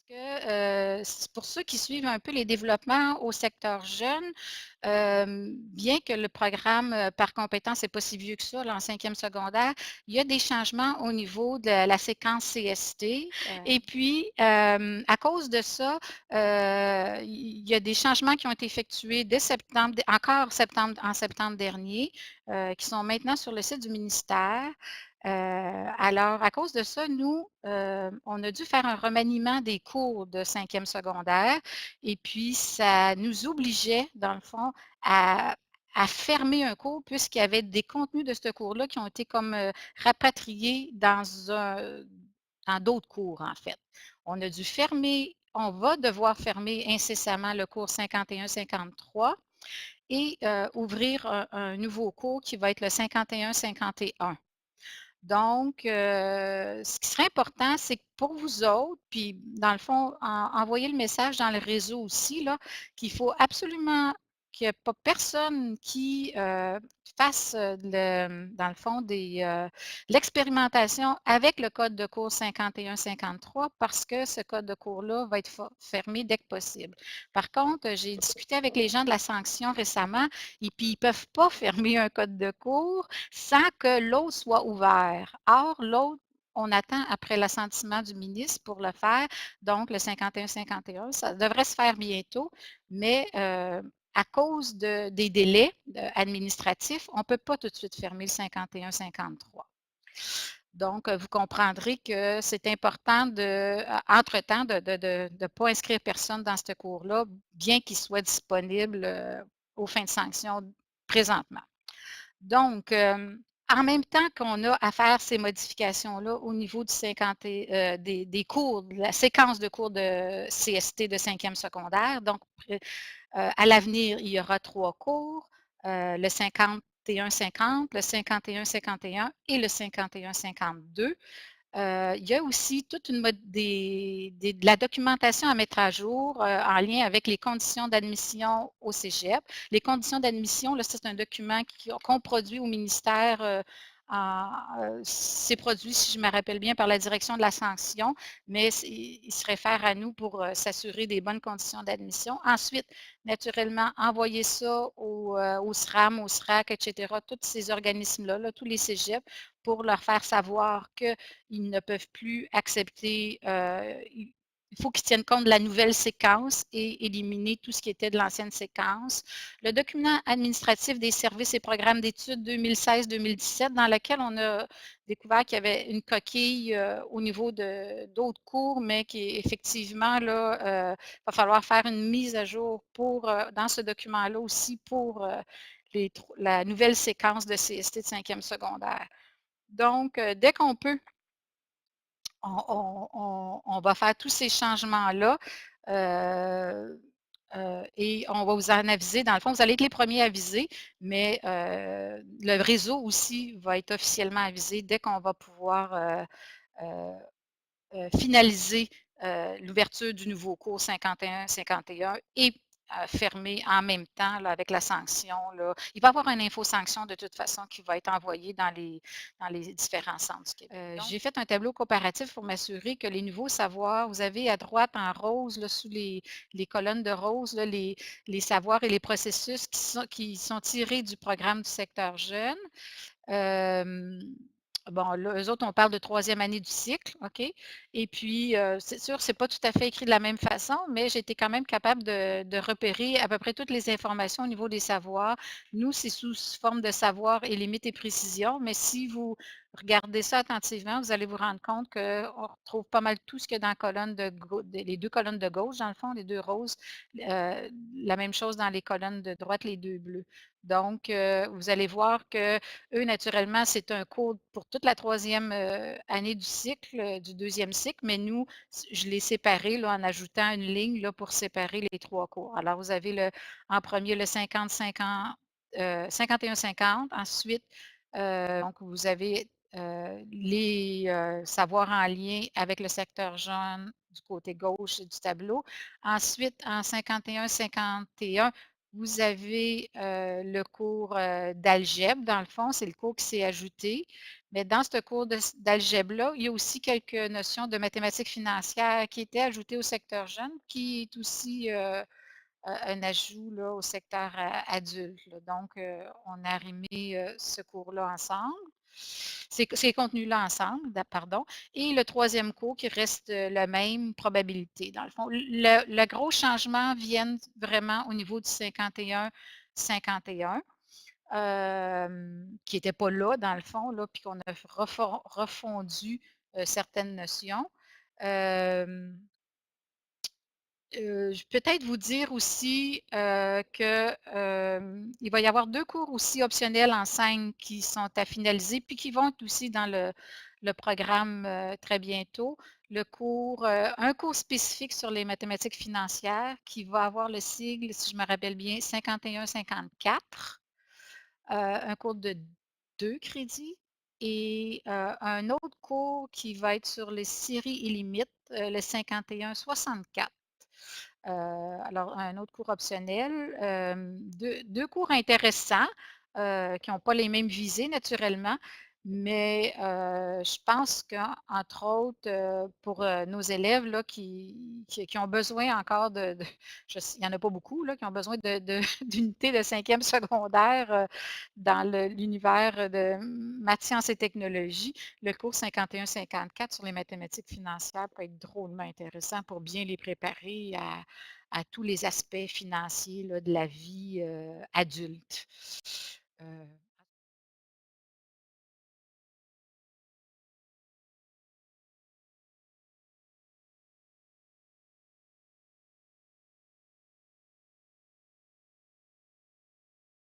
que, pour ceux qui suivent un peu les développements au secteur jeune, bien que le programme, par compétences n'est pas si vieux que ça, là, en 5e secondaire, il y a des changements au niveau de la séquence CST et puis, à cause de ça, il y a des changements qui ont été effectués dès septembre, encore septembre en septembre dernier, qui sont maintenant sur le site du ministère. Alors, à cause de ça, nous, on a dû faire un remaniement des cours de 5e secondaire et puis ça nous obligeait, dans le fond, à à fermer un cours puisqu'il y avait des contenus de ce cours-là qui ont été comme, rapatriés dans d'autres cours, en fait. On va devoir fermer incessamment le cours 51-53 et ouvrir un nouveau cours qui va être le 51-51. Donc, ce qui serait important, c'est que pour vous autres, puis dans le fond, envoyer le message dans le réseau aussi, là, qu'il faut absolument qu'il y ait pas personne qui fasse dans le fond, l'expérimentation avec le code de cours 51-53 parce que ce code de cours-là va être fermé dès que possible. Par contre, j'ai discuté avec les gens de la sanction récemment et puis ils ne peuvent pas fermer un code de cours sans que l'autre soit ouvert. Or, l'autre, on attend après l'assentiment du ministre pour le faire, donc le 51-51, ça devrait se faire bientôt, mais à cause des délais administratifs, on ne peut pas tout de suite fermer le 51-53. Donc, vous comprendrez que c'est important entre-temps, de ne pas inscrire personne dans ce cours-là, bien qu'il soit disponible aux fins de sanction présentement. Donc, en même temps qu'on a à faire ces modifications-là au niveau du 50 des cours, de la séquence de cours de CST de 5e secondaire, donc à l'avenir, il y aura 3 cours, le 51-50, le 51-51 et le 51-52. Il y a aussi toute de la documentation à mettre à jour en lien avec les conditions d'admission au cégep. Les conditions d'admission, là, c'est un document qu'on produit au ministère. C'est produit, si je me rappelle bien, par la direction de la sanction, mais il se réfère à nous pour s'assurer des bonnes conditions d'admission. Ensuite, naturellement, envoyer ça au SRAM, au SRAC, etc., tous ces organismes-là, là, tous les cégeps, pour leur faire savoir qu'ils ne peuvent plus accepter, il faut qu'ils tiennent compte de la nouvelle séquence et éliminer tout ce qui était de l'ancienne séquence. Le document administratif des services et programmes d'études 2016-2017, dans lequel on a découvert qu'il y avait une coquille au niveau d'autres cours, mais qui effectivement, là, va falloir faire une mise à jour dans ce document-là aussi pour la nouvelle séquence de CST de 5e secondaire. Donc, dès qu'on peut, on va faire tous ces changements-là et on va vous en aviser. Dans le fond, vous allez être les premiers avisés, mais le réseau aussi va être officiellement avisé dès qu'on va pouvoir finaliser l'ouverture du nouveau cours 51-51 et fermer en même temps là, avec la sanction. Là. Il va y avoir une info-sanction de toute façon qui va être envoyée dans les différents centres du Québec. J'ai fait un tableau comparatif pour m'assurer que les nouveaux savoirs, vous avez à droite en rose, là, sous les colonnes de rose, là, les savoirs et les processus qui sont tirés du programme du secteur jeune. Bon, là, eux autres, on parle de 3e année du cycle, OK? Et puis, c'est sûr, c'est pas tout à fait écrit de la même façon, mais j'ai été quand même capable de repérer à peu près toutes les informations au niveau des savoirs. Nous, c'est sous forme de savoir et limites et précisions, mais si vous regardez ça attentivement, vous allez vous rendre compte qu'on retrouve pas mal tout ce qu'il y a dans la colonne les 2 colonnes de gauche, dans le fond, les 2 roses, la même chose dans les colonnes de droite, les 2 bleus. Donc, vous allez voir que eux, naturellement, c'est un cours pour toute la 3e année du cycle, du 2e cycle, mais nous, je l'ai séparé là, en ajoutant une ligne là, pour séparer les 3 cours. Alors, vous avez en premier le 50-50, 51-50, ensuite, donc vous avez les savoirs en lien avec le secteur jeune du côté gauche du tableau. Ensuite, en 51-51, vous avez, le cours, d'algèbre, dans le fond, c'est le cours qui s'est ajouté. Mais dans ce cours d'algèbre-là, il y a aussi quelques notions de mathématiques financières qui étaient ajoutées au secteur jeune, qui est aussi, un ajout là, au secteur adulte. Là. Donc, on a arrimé ce cours-là ensemble, ces contenus-là ensemble, pardon. Et le troisième cours qui reste le même, probabilité, dans le fond. Le gros changement vient vraiment au niveau du 51-51, qui n'était pas là, dans le fond, là, puis qu'on a refondu certaines notions. Peut-être vous dire aussi que, il va y avoir 2 cours aussi optionnels en 5 qui sont à finaliser, puis qui vont être aussi dans le programme, très bientôt. Un cours spécifique sur les mathématiques financières qui va avoir le sigle, si je me rappelle bien, 51-54, un cours de 2 crédits et un autre cours qui va être sur les séries et limites, le 51-64. Alors, un autre cours optionnel, 2 cours intéressants, qui n'ont pas les mêmes visées naturellement, mais je pense qu'entre autres, pour nos élèves là, qui ont besoin encore il n'y en a pas beaucoup, là, qui ont besoin d'unités de 5e secondaire dans l'univers de maths, sciences et technologies, le cours 51-54 sur les mathématiques financières peut être drôlement intéressant pour bien les préparer à tous les aspects financiers là, de la vie adulte.